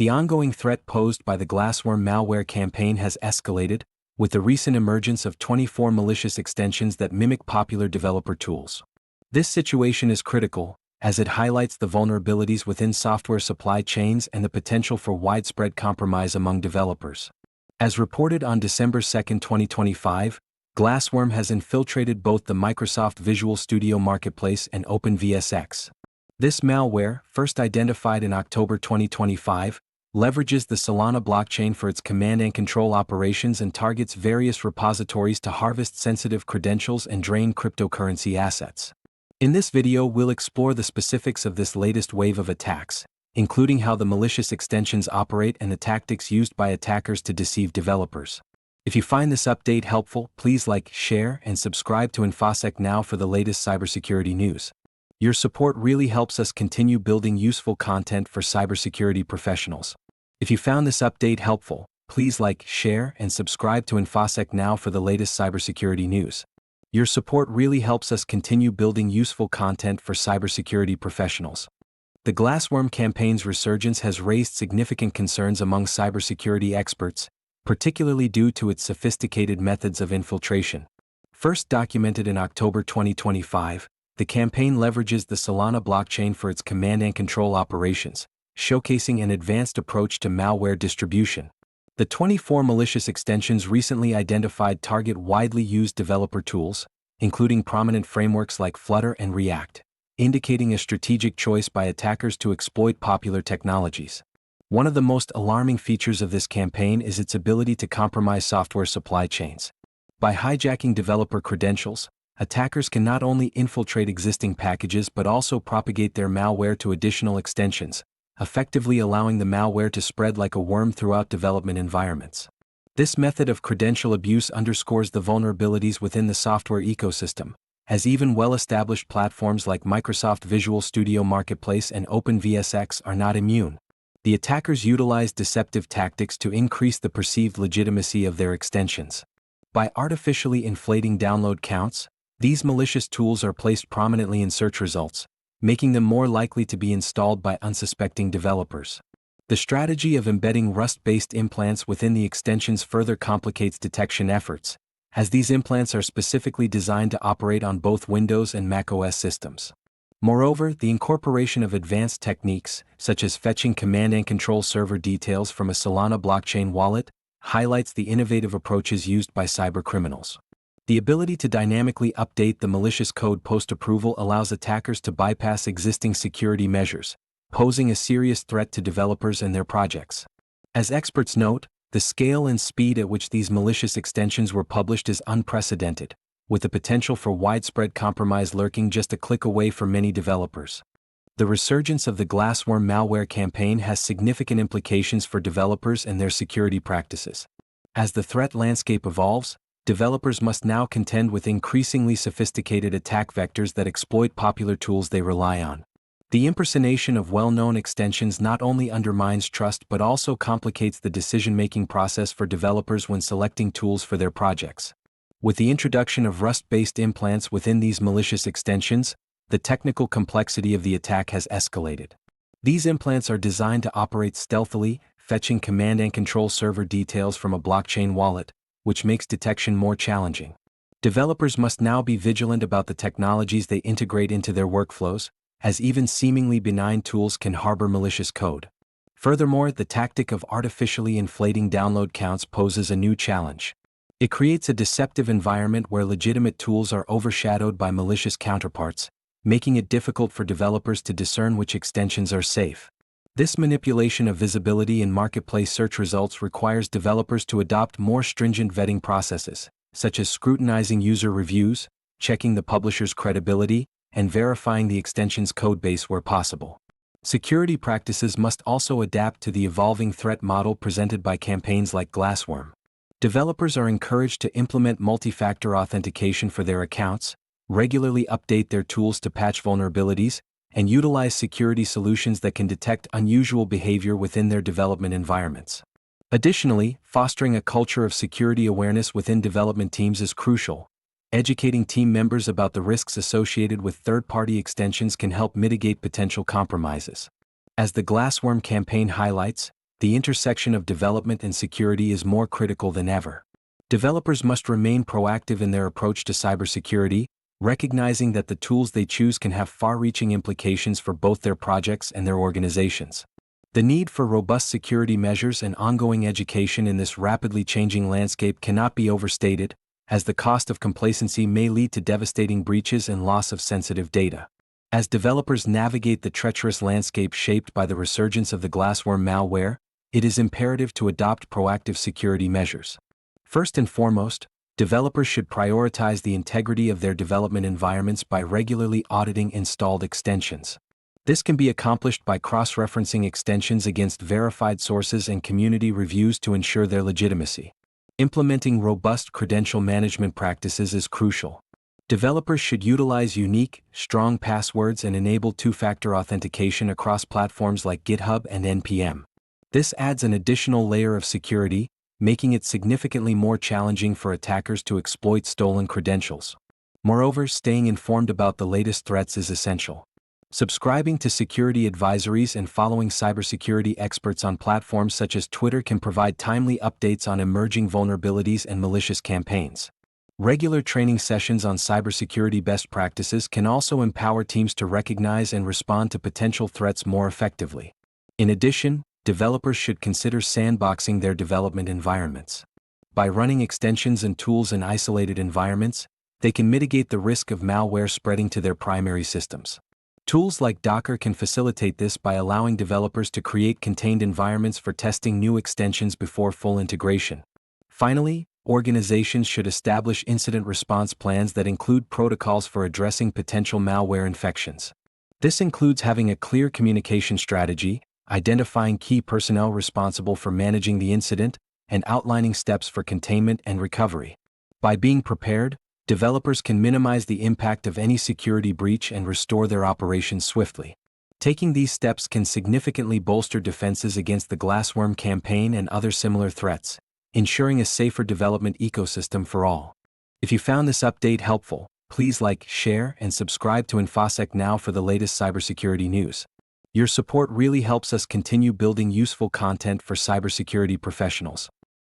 The ongoing threat posed by the GlassWorm malware campaign has escalated, with the recent emergence of 24 malicious extensions that mimic popular developer tools. This situation is critical, as it highlights the vulnerabilities within software supply chains and the potential for widespread compromise among developers. As reported on December 2, 2025, GlassWorm has infiltrated both the Microsoft Visual Studio Marketplace and OpenVSX. This malware, first identified in October 2025, leverages the Solana blockchain for its command and control operations and targets various repositories to harvest sensitive credentials and drain cryptocurrency assets. In this video, we'll explore the specifics of this latest wave of attacks, including how the malicious extensions operate and the tactics used by attackers to deceive developers. If you find this update helpful, please like, share, and subscribe to InfoSec Now for the latest cybersecurity news. Your support really helps us continue building useful content for cybersecurity professionals. If you found this update helpful, please like, share, and subscribe to InfoSec Now for the latest cybersecurity news. Your support really helps us continue building useful content for cybersecurity professionals. The GlassWorm campaign's resurgence has raised significant concerns among cybersecurity experts, particularly due to its sophisticated methods of infiltration. First documented in October 2025, the campaign leverages the Solana blockchain for its command and control operations, showcasing an advanced approach to malware distribution. The 24 malicious extensions recently identified target widely used developer tools, including prominent frameworks like Flutter and React, indicating a strategic choice by attackers to exploit popular technologies. One of the most alarming features of this campaign is its ability to compromise software supply chains. By hijacking developer credentials, attackers can not only infiltrate existing packages but also propagate their malware to additional extensions, effectively allowing the malware to spread like a worm throughout development environments. This method of credential abuse underscores the vulnerabilities within the software ecosystem, as even well-established platforms like Microsoft Visual Studio Marketplace and OpenVSX are not immune. The attackers utilize deceptive tactics to increase the perceived legitimacy of their extensions. By artificially inflating download counts, these malicious tools are placed prominently in search results, making them more likely to be installed by unsuspecting developers. The strategy of embedding Rust-based implants within the extensions further complicates detection efforts, as these implants are specifically designed to operate on both Windows and macOS systems. Moreover, the incorporation of advanced techniques, such as fetching command and control server details from a Solana blockchain wallet, highlights the innovative approaches used by cybercriminals. The ability to dynamically update the malicious code post-approval allows attackers to bypass existing security measures, posing a serious threat to developers and their projects. As experts note, the scale and speed at which these malicious extensions were published is unprecedented, with the potential for widespread compromise lurking just a click away for many developers. The resurgence of the GlassWorm malware campaign has significant implications for developers and their security practices. As the threat landscape evolves, developers must now contend with increasingly sophisticated attack vectors that exploit popular tools they rely on. The impersonation of well-known extensions not only undermines trust but also complicates the decision-making process for developers when selecting tools for their projects. With the introduction of Rust-based implants within these malicious extensions, the technical complexity of the attack has escalated. These implants are designed to operate stealthily, fetching command and control server details from a blockchain wallet, which makes detection more challenging. Developers must now be vigilant about the technologies they integrate into their workflows, as even seemingly benign tools can harbor malicious code. Furthermore, the tactic of artificially inflating download counts poses a new challenge. It creates a deceptive environment where legitimate tools are overshadowed by malicious counterparts, making it difficult for developers to discern which extensions are safe. This manipulation of visibility in marketplace search results requires developers to adopt more stringent vetting processes, such as scrutinizing user reviews, checking the publisher's credibility, and verifying the extension's codebase where possible. Security practices must also adapt to the evolving threat model presented by campaigns like GlassWorm. Developers are encouraged to implement multi-factor authentication for their accounts, regularly update their tools to patch vulnerabilities, and utilize security solutions that can detect unusual behavior within their development environments. Additionally, fostering a culture of security awareness within development teams is crucial. Educating team members about the risks associated with third-party extensions can help mitigate potential compromises. As the GlassWorm campaign highlights, the intersection of development and security is more critical than ever. Developers must remain proactive in their approach to cybersecurity, recognizing that the tools they choose can have far-reaching implications for both their projects and their organizations. The need for robust security measures and ongoing education in this rapidly changing landscape cannot be overstated, as the cost of complacency may lead to devastating breaches and loss of sensitive data. As developers navigate the treacherous landscape shaped by the resurgence of the GlassWorm malware, it is imperative to adopt proactive security measures. First and foremost, developers should prioritize the integrity of their development environments by regularly auditing installed extensions. This can be accomplished by cross-referencing extensions against verified sources and community reviews to ensure their legitimacy. Implementing robust credential management practices is crucial. Developers should utilize unique, strong passwords and enable two-factor authentication across platforms like GitHub and NPM. This adds an additional layer of security, making it significantly more challenging for attackers to exploit stolen credentials. Moreover, staying informed about the latest threats is essential. Subscribing to security advisories and following cybersecurity experts on platforms such as Twitter can provide timely updates on emerging vulnerabilities and malicious campaigns. Regular training sessions on cybersecurity best practices can also empower teams to recognize and respond to potential threats more effectively. In addition, developers should consider sandboxing their development environments. By running extensions and tools in isolated environments, they can mitigate the risk of malware spreading to their primary systems. Tools like Docker can facilitate this by allowing developers to create contained environments for testing new extensions before full integration. Finally, organizations should establish incident response plans that include protocols for addressing potential malware infections. This includes having a clear communication strategy, identifying key personnel responsible for managing the incident, and outlining steps for containment and recovery. By being prepared, developers can minimize the impact of any security breach and restore their operations swiftly. Taking these steps can significantly bolster defenses against the GlassWorm campaign and other similar threats, ensuring a safer development ecosystem for all. If you found this update helpful, please like, share, and subscribe to InfoSec Now for the latest cybersecurity news. Your support really helps us continue building useful content for cybersecurity professionals.